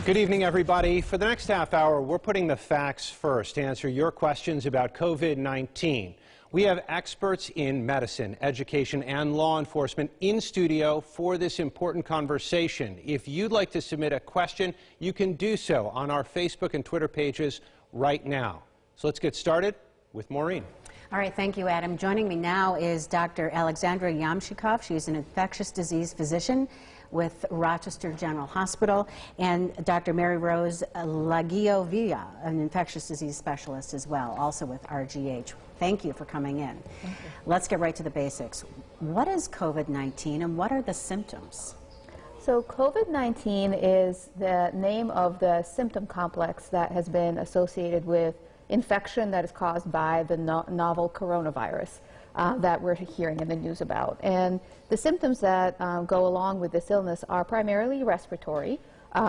Good evening, everybody. For the next half hour, we're putting the facts first to answer your questions about COVID-19. We have experts in medicine, education, and law enforcement in studio for this important conversation. If you'd like to submit a question, you can do so on our Facebook and Twitter pages right now. So let's get started with Maureen. All right, thank you, Adam. Joining me now is Dr. Alexandra Yamshikov. She's an infectious disease physician with Rochester General Hospital, and Dr. Mary Rose Laguio-Villa, an infectious disease specialist as well, also with RGH. Thank you for coming in. Thank you. Let's get right to the basics. What is COVID-19 and what are the symptoms? So COVID-19 is the name of the symptom complex that has been associated with infection that is caused by the novel coronavirus that we're hearing in the news about. And the symptoms that go along with this illness are primarily respiratory.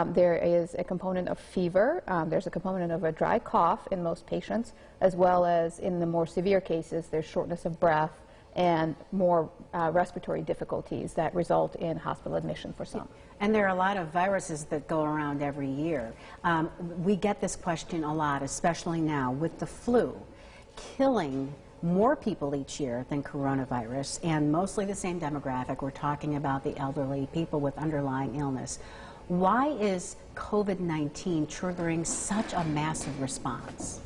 There is a component of fever, there's a component of a dry cough in most patients, as well as in the more severe cases, there's shortness of breath and more respiratory difficulties that result in hospital admission for some. And there are a lot of viruses that go around every year. We get this question a lot, especially now with the flu, killing more people each year than coronavirus, and mostly the same demographic. We're talking about the elderly, people with underlying illness. Why is COVID-19 triggering such a massive response?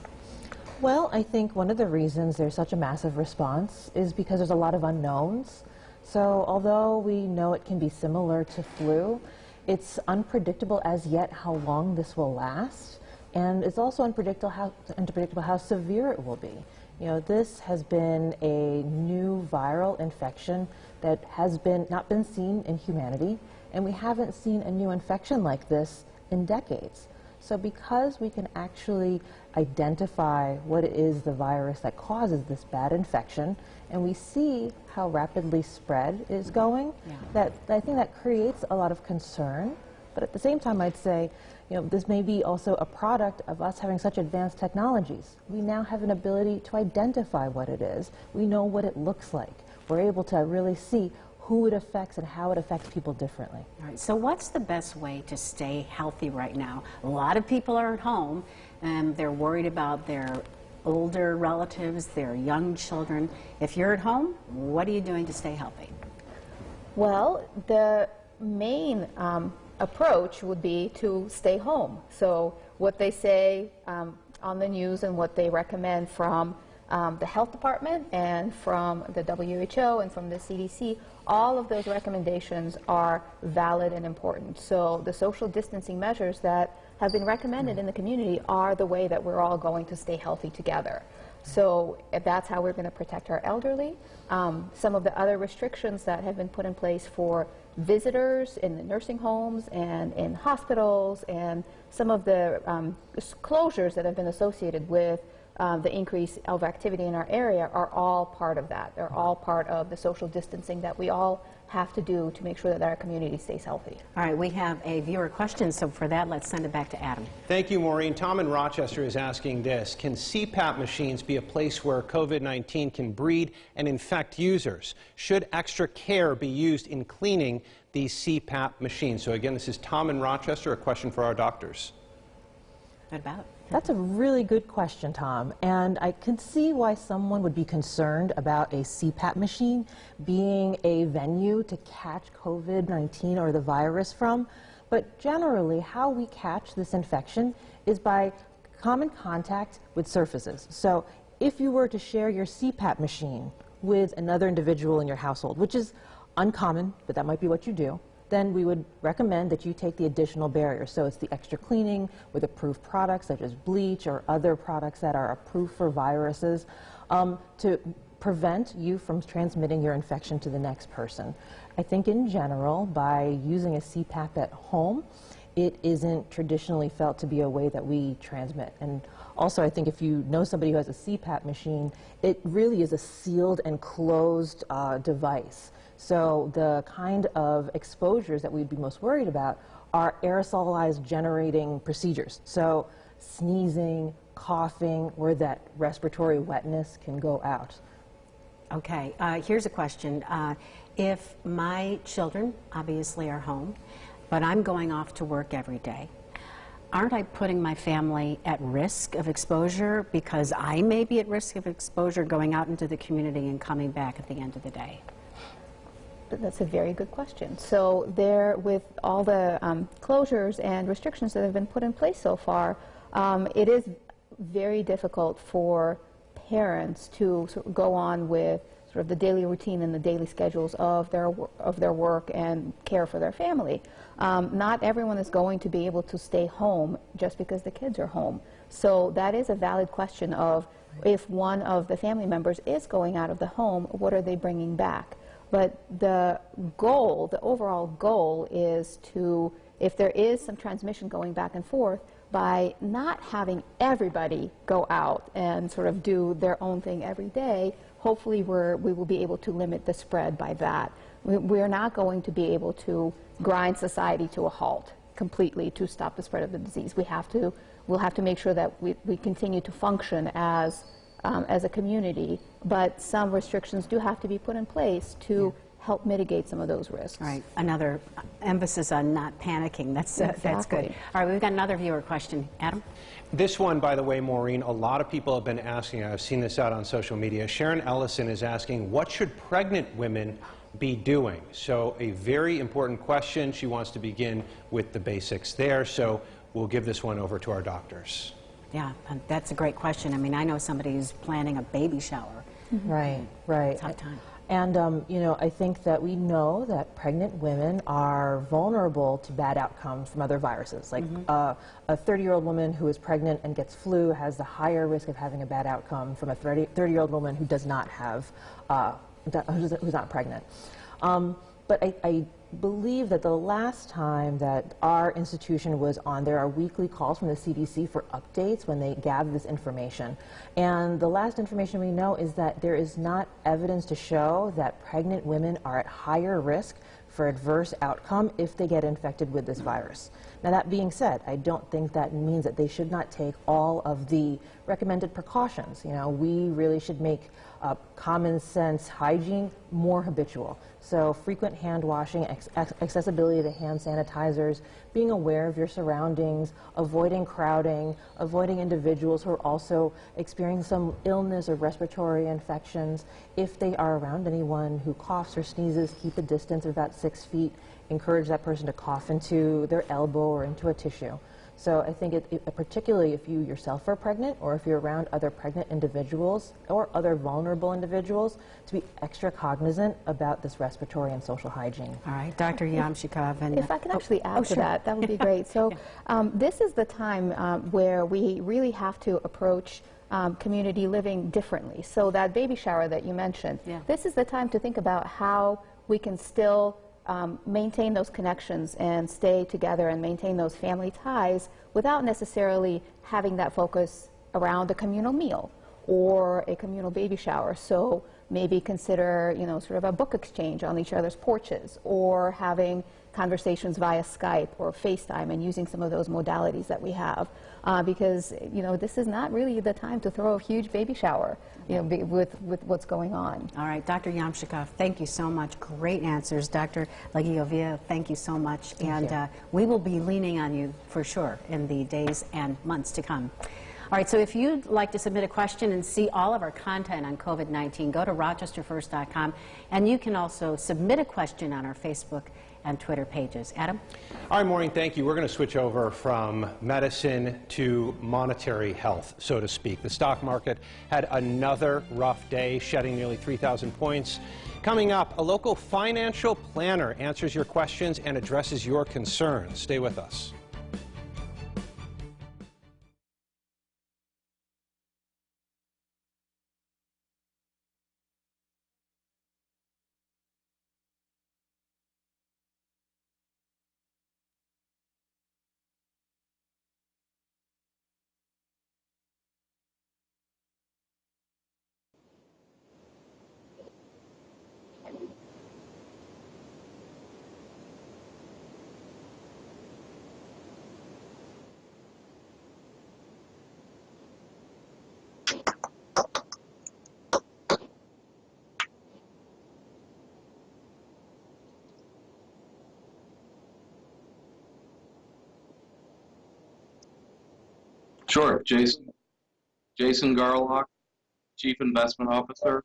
Well, I think one of the reasons there's such a massive response is because there's a lot of unknowns. So although we know it can be similar to flu, it's unpredictable as yet how long this will last, and it's also unpredictable how severe it will be. You know, this has been a new viral infection that has not been seen in humanity, and we haven't seen a new infection like this in decades. So because we can actually identify what is the virus that causes this bad infection, and we see how rapidly spread is going, I think that creates a lot of concern. But at the same time, I'd say, you know, this may be also a product of us having such advanced technologies. We now have an ability to identify what it is. We know what it looks like. We're able to really see who it affects and how it affects people differently. All right, so what's the best way to stay healthy right now? A lot of people are at home and they're worried about their older relatives, their young children. If you're at home, what are you doing to stay healthy? Well, the main approach would be to stay home. So what they say on the news and what they recommend from the health department and from the WHO and from the CDC, all of those recommendations are valid and important. So the social distancing measures that have been recommended in the community are the way that we're all going to stay healthy together. So that's how we're going to protect our elderly. Some of the other restrictions that have been put in place for visitors in the nursing homes and in hospitals, and some of the closures that have been associated with the increase of activity in our area are all part of that. They're all part of the social distancing that we all have to do to make sure that our community stays healthy. All right, we have a viewer question, so for that, let's send it back to Adam. Thank you, Maureen. Tom in Rochester is asking this: can CPAP machines be a place where COVID-19 can breed and infect users? Should extra care be used in cleaning these CPAP machines? So again, this is Tom in Rochester, a question for our doctors. What about? That's a really good question, Tom, and I can see why someone would be concerned about a CPAP machine being a venue to catch COVID-19 or the virus from, but generally how we catch this infection is by common contact with surfaces. So if you were to share your CPAP machine with another individual in your household, which is uncommon, but that might be what you do, then we would recommend that you take the additional barrier. So it's the extra cleaning with approved products such as bleach or other products that are approved for viruses to prevent you from transmitting your infection to the next person. I think in general, by using a CPAP at home, it isn't traditionally felt to be a way that we transmit. And also, I think if you know somebody who has a CPAP machine, it really is a sealed and closed device. So the kind of exposures that we'd be most worried about are aerosolized generating procedures. So sneezing, coughing, where that respiratory wetness can go out. Okay, here's a question. If my children obviously are home, but I'm going off to work every day, aren't I putting my family at risk of exposure because I may be at risk of exposure going out into the community and coming back at the end of the day? That's a very good question. So there, with all the closures and restrictions that have been put in place so far, it is very difficult for parents to sort of go on with sort of the daily routine and the daily schedules of their work and care for their family. Not everyone is going to be able to stay home just because the kids are home. So that is a valid question of, if one of the family members is going out of the home, what are they bringing back? But the goal, the overall goal, is to, if there is some transmission going back and forth, by not having everybody go out and sort of do their own thing every day, hopefully we will be able to limit the spread by that. We're not going to be able to grind society to a halt completely to stop the spread of the disease. We'll have to make sure that we continue to function as a community, but some restrictions do have to be put in place to help mitigate some of those risks. Right. Another emphasis on not panicking. That's good. All right, we've got another viewer question. Adam? This one, by the way, Maureen, a lot of people have been asking. I've seen this out on social media. Sharon Ellison is asking, what should pregnant women be doing? So a very important question. She wants to begin with the basics there. So we'll give this one over to our doctors. Yeah, that's a great question. I mean, I know somebody who's planning a baby shower. Right, right. Tough time. And, you know, I think that we know that pregnant women are vulnerable to bad outcomes from other viruses. Like a 30-year-old woman who is pregnant and gets flu has the higher risk of having a bad outcome from a 30-year-old woman who does not have, who's not pregnant. But I believe that the last time that our institution was on, there are weekly calls from the CDC for updates when they gather this information. And the last information we know is that there is not evidence to show that pregnant women are at higher risk for adverse outcome if they get infected with this virus. Now, that being said, I don't think that means that they should not take all of the recommended precautions. You know, we really should make common sense hygiene more habitual. So frequent hand washing, accessibility to hand sanitizers, being aware of your surroundings, avoiding crowding, avoiding individuals who are also experiencing some illness or respiratory infections. If they are around anyone who coughs or sneezes, keep a distance of about 6 feet. Encourage that person to cough into their elbow or into a tissue. So I think particularly if you yourself are pregnant, or if you're around other pregnant individuals or other vulnerable individuals, to be extra cognizant about this respiratory and social hygiene. All right, Dr. Yamshikov. And if I can actually add to that, that would be great. So this is the time where we really have to approach community living differently. So that baby shower that you mentioned, this is the time to think about how we can still maintain those connections and stay together and maintain those family ties without necessarily having that focus around a communal meal or a communal baby shower. So maybe consider, you know, sort of a book exchange on each other's porches, or having conversations via Skype or FaceTime, and using some of those modalities that we have. Because, you know, this is not really the time to throw a huge baby shower, you know, with what's going on. All right, Dr. Yamshikov, thank you so much. Great answers. Dr. Legiovia, thank you so much. And we will be leaning on you for sure in the days and months to come. All right, so if you'd like to submit a question and see all of our content on COVID-19, go to rochesterfirst.com, and you can also submit a question on our Facebook and Twitter pages. Adam? All right, Maureen, thank you. We're going to switch over from medicine to monetary health, so to speak. The stock market had another rough day, shedding nearly 3,000 points. Coming up, a local financial planner answers your questions and addresses your concerns. Stay with us. Sure, Jason Garlock, Chief Investment Officer.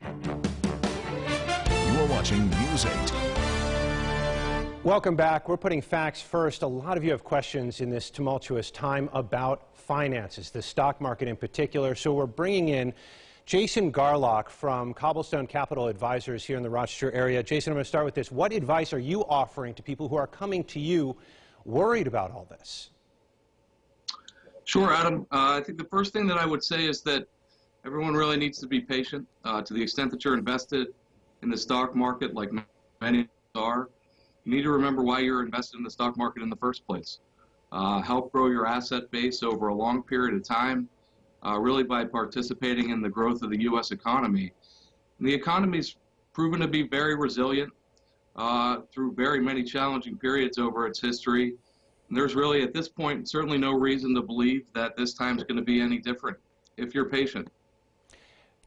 You are watching News 8. Welcome back. We're putting facts first. A lot of you have questions in this tumultuous time about finances, the stock market in particular. So we're bringing in Jason Garlock from Cobblestone Capital Advisors here in the Rochester area. Jason, I'm going to start with this. What advice are you offering to people who are coming to you worried about all this? Sure, Adam. I think the first thing that I would say is that everyone really needs to be patient. To the extent that you're invested in the stock market, like many are, you need to remember why you're invested in the stock market in the first place. Help grow your asset base over a long period of time, really by participating in the growth of the U.S. economy. And the economy's proven to be very resilient through very many challenging periods over its history. And there's really, at this point, certainly no reason to believe that this time's going to be any different if you're patient.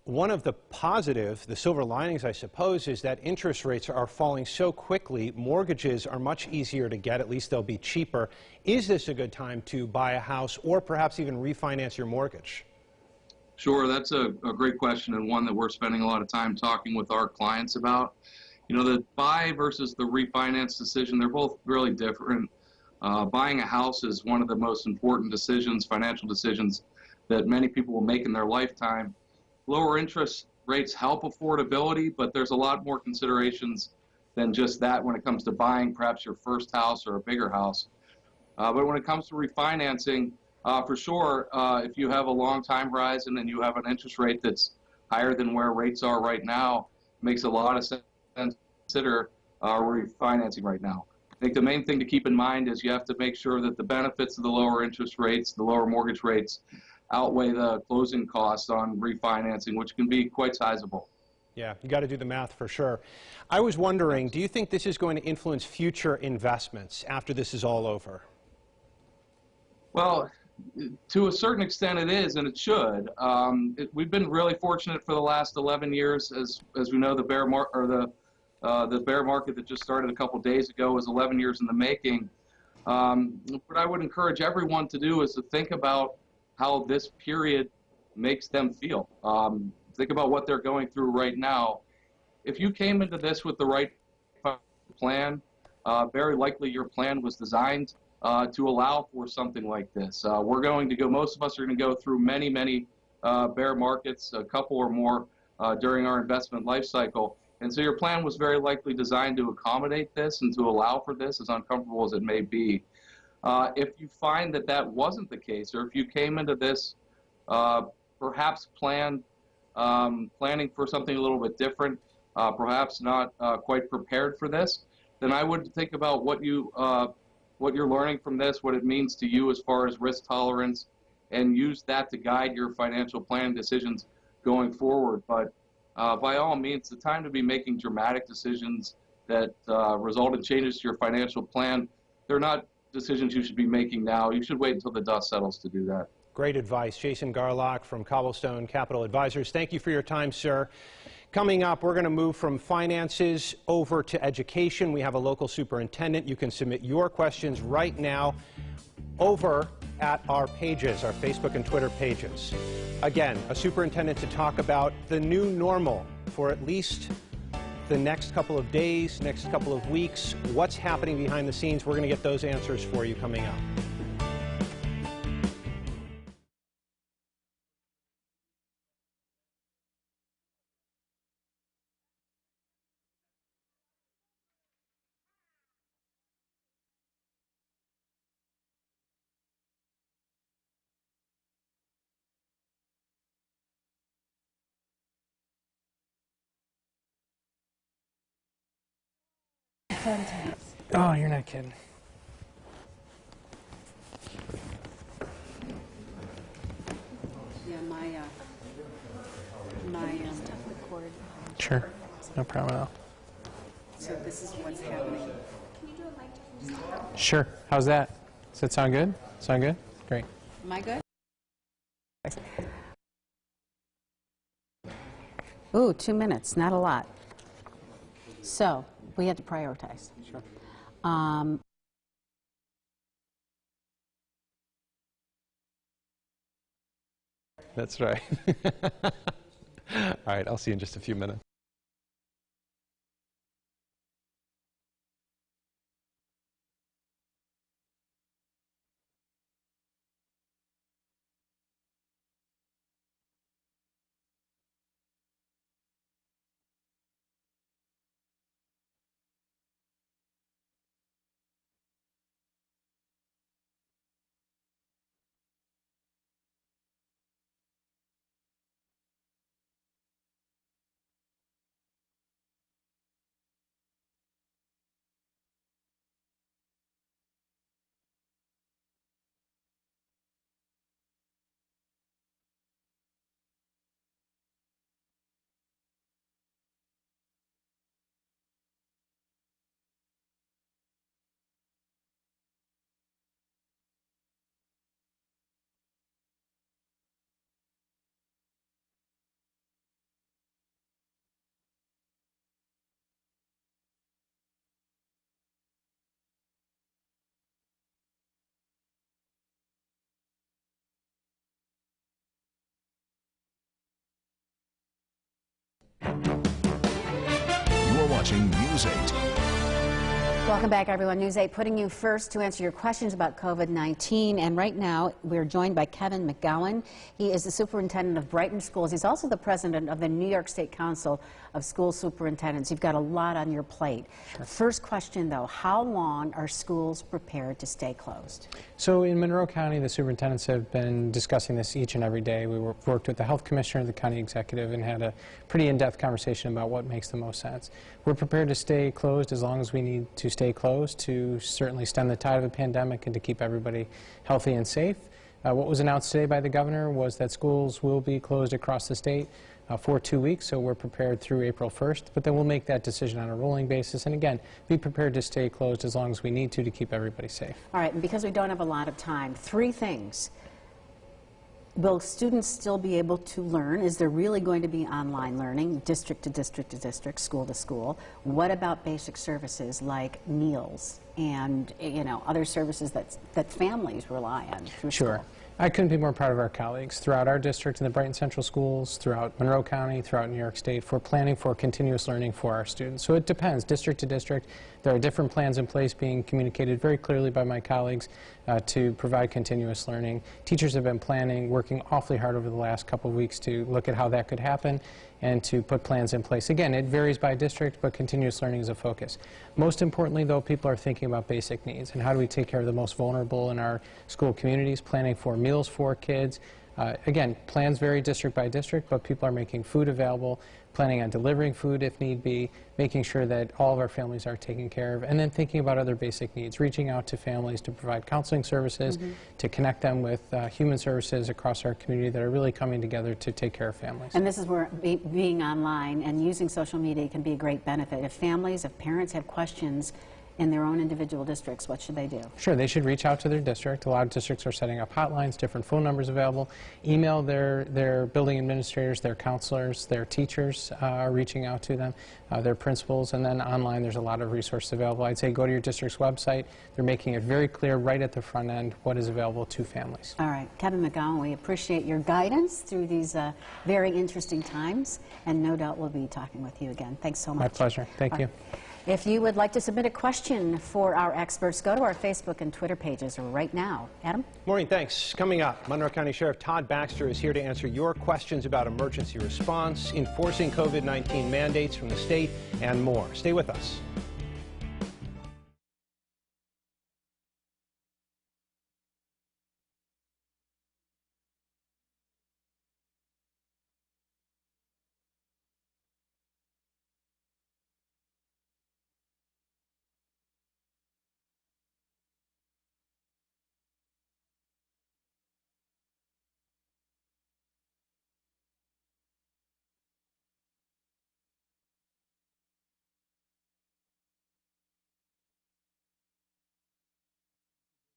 One of the positive, the silver linings, I suppose, is that interest rates are falling so quickly. Mortgages are much easier to get. At least they'll be cheaper. Is this a good time to buy a house or perhaps even refinance your mortgage? Sure, that's a great question, and one that we're spending a lot of time talking with our clients about. You know, the buy versus the refinance decision, they're both really different. Buying a house is one of the most important decisions, financial decisions, that many people will make in their lifetime. Lower interest rates help affordability, but there's a lot more considerations than just that when it comes to buying perhaps your first house or a bigger house. But when it comes to refinancing, for sure, if you have a long time horizon and you have an interest rate that's higher than where rates are right now, it makes a lot of sense to consider refinancing right now. I think the main thing to keep in mind is you have to make sure that the benefits of the lower interest rates, the lower mortgage rates, outweigh the closing costs on refinancing, which can be quite sizable. Yeah, you got to do the math for sure. I was wondering, do you think this is going to influence future investments after this is all over? Well, to a certain extent it is, and it should. We've been really fortunate for the last 11 years. As we know, the bear market that just started a couple days ago was 11 years in the making. What I would encourage everyone to do is to think about how this period makes them feel. Think about what they're going through right now. If you came into this with the right plan, very likely your plan was designed to allow for something like this. Most of us are going to go through many bear markets, a couple or more during our investment life cycle. And so your plan was very likely designed to accommodate this and to allow for this, as uncomfortable as it may be. If you find that that wasn't the case, or if you came into this perhaps planned planning for something a little bit different, perhaps not quite prepared for this, then I would think about what you're learning from this, what it means to you as far as risk tolerance, and use that to guide your financial planning decisions going forward. But by all means, the time to be making dramatic decisions that result in changes to your financial plan, they're not decisions you should be making now. You should wait until the dust settles to do that. Great advice. Jason Garlock from Cobblestone Capital Advisors. Thank you for your time, sir. Coming up, we're going to move from finances over to education. We have a local superintendent. You can submit your questions right now over at our pages, our Facebook and Twitter pages. Again, a superintendent to talk about the new normal for at least the next couple of days, next couple of weeks, what's happening behind the scenes. We're going to get those answers for you coming up. Oh, you're not kidding. Yeah, Sure, no problem at all. so this is what's happening. Sure, how's that? Does that sound good? Sound good? Great. Am I good? Ooh, 2 minutes, not a lot. So, we had to prioritize. Sure. That's right. All right, I'll see you in just a few minutes. You're watching News 8. Welcome back, everyone. News 8 putting you first to answer your questions about COVID-19. And right now, we're joined by Kevin McGowan. He is the superintendent of Brighton Schools. He's also the president of the New York State Council of School Superintendents. You've got a lot on your plate. Sure. First question, though, how long are schools prepared to stay closed? So in Monroe County, the superintendents have been discussing this each and every day. We worked with the health commissioner, the county executive, and had a pretty in-depth conversation about what makes the most sense. We're prepared to stay closed as long as we need to stay closed to certainly stem the tide of a pandemic and to keep everybody healthy and safe. What was announced today by the governor was that schools will be closed across the state for 2 weeks, so we're prepared through April 1st, but then we'll make that decision on a rolling basis, and again, be prepared to stay closed as long as we need to keep everybody safe. All right, and because we don't have a lot of time, 3 things. Will students still be able to learn? Is there really going to be online learning, district to district to district, school to school? What about basic services like meals and, you know, other services that families rely on through Sure. school? I couldn't be more proud of our colleagues throughout our district in the Brighton Central Schools, throughout Monroe County, throughout New York State, for planning for continuous learning for our students. So it depends, district to district. There are different plans in place being communicated very clearly by my colleagues to provide continuous learning. Teachers have been planning, working awfully hard over the last couple of weeks to look at how that could happen and to put plans in place. Again, it varies by district, but continuous learning is a focus. Most importantly, though, people are thinking about basic needs and how do we take care of the most vulnerable in our school communities, planning for meals for kids, Again, plans vary district by district, but people are making food available, planning on delivering food if need be, making sure that all of our families are taken care of, and then thinking about other basic needs, reaching out to families to provide counseling services, to connect them with human services across our community that are really coming together to take care of families. And this is where being online and using social media can be a great benefit. If families, if parents have questions in their own individual districts, what should they do? Sure, they should reach out to their district. A lot of districts are setting up hotlines, different phone numbers available. Email their building administrators, their counselors, their teachers are reaching out to them, their principals, and then online there's a lot of resources available. I'd say go to your district's website. They're making it very clear right at the front end what is available to families. All right, Kevin McGowan, we appreciate your guidance through these very interesting times, and no doubt we'll be talking with you again. Thanks so much. My pleasure. Thank you. If you would like to submit a question for our experts, go to our Facebook and Twitter pages right now. Adam? Maureen, thanks. Coming up, Monroe County Sheriff Todd Baxter is here to answer your questions about emergency response, enforcing COVID-19 mandates from the state, and more. Stay with us.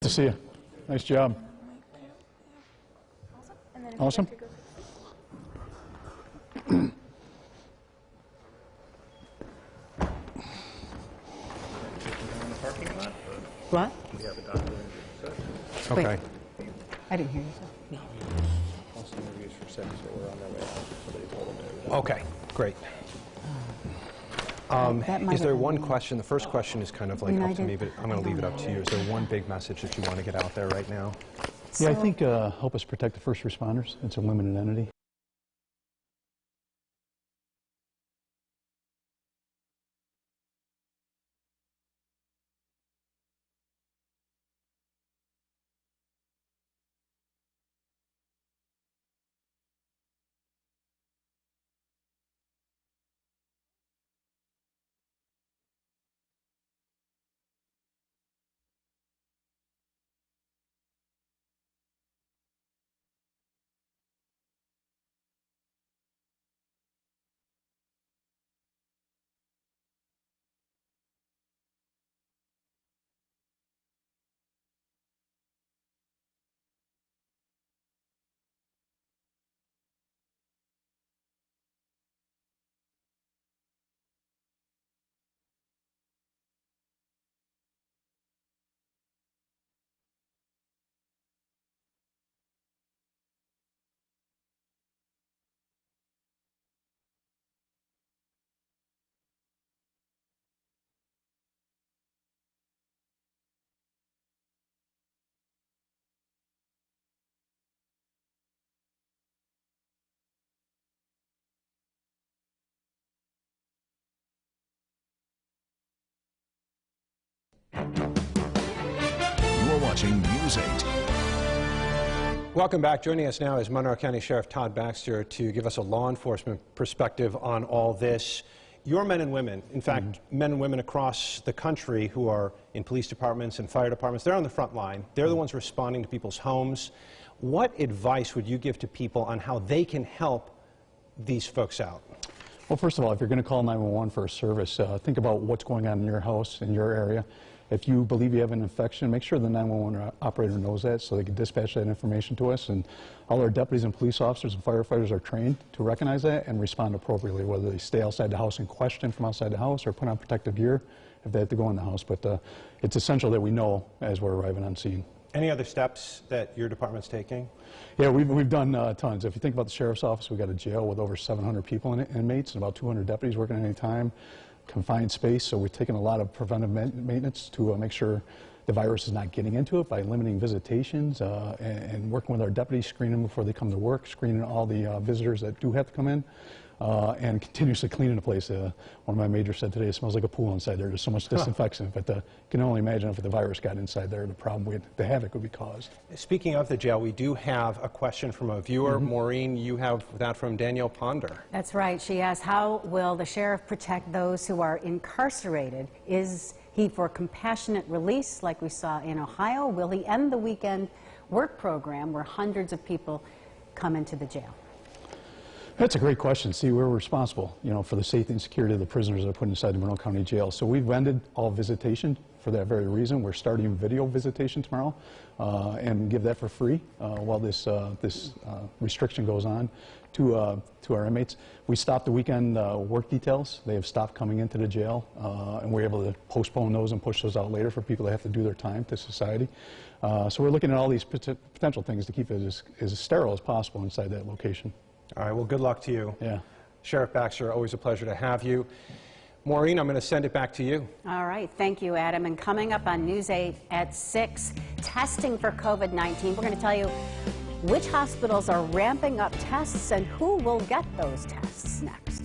Good to see you. Nice job. Awesome. What? Okay. Wait. I didn't hear you. Okay, great. Is there one question? The first question is kind of like up to me, but I'm going to leave it up to you. Is there one big message that you want to get out there right now? Yeah, I think help us protect the first responders. It's a limited entity. You're watching News 8. Welcome back. Joining us now is Monroe County Sheriff Todd Baxter to give us a law enforcement perspective on all this. Your men and women, in fact, men and women across the country who are in police departments and fire departments, they're on the front line. They're the ones responding to people's homes. What advice would you give to people on how they can help these folks out? Well, first of all, if you're going to call 911 for a service, think about what's going on in your house, in your area. If you believe you have an infection, make sure the 911 operator knows that so they can dispatch that information to us. And all our deputies and police officers and firefighters are trained to recognize that and respond appropriately, whether they stay outside the house and question from outside the house or put on protective gear if they have to go in the house. But it's essential that we know as we're arriving on scene. Any other steps that your department's taking? Yeah, we've done tons. If you think about the sheriff's office, we've got a jail with over 700 people in it, inmates, and about 200 deputies working at any time. Confined space, so we've taken a lot of preventive maintenance to make sure the virus is not getting into it by limiting visitations and working with our deputies, screening them before they come to work, screening all the visitors that do have to come in. and continuously cleaning the place. One of my majors said today, it smells like a pool inside there. There's so much disinfectant, but you can only imagine if the virus got inside there, the havoc would be caused. Speaking of the jail, we do have a question from a viewer. Maureen, you have that from Danielle Ponder. That's right. She asked, how will the sheriff protect those who are incarcerated? Is he for compassionate release like we saw in Ohio? Will he end the weekend work program where hundreds of people come into the jail? That's a great question. See, we're responsible, for the safety and security of the prisoners that are put inside the Monroe County Jail. So we've ended all visitation for that very reason. We're starting video visitation tomorrow and give that for free while this restriction goes on to our inmates. We stopped the weekend work details. They have stopped coming into the jail, and we're able to postpone those and push those out later for people that have to do their time to society. So we're looking at all these potential things to keep it as sterile as possible inside that location. All right, well, good luck to you. Yeah. Sheriff Baxter, always a pleasure to have you. Maureen, I'm going to send it back to you. All right, thank you, Adam. And coming up on News 8 at 6, testing for COVID-19. We're going to tell you which hospitals are ramping up tests and who will get those tests next.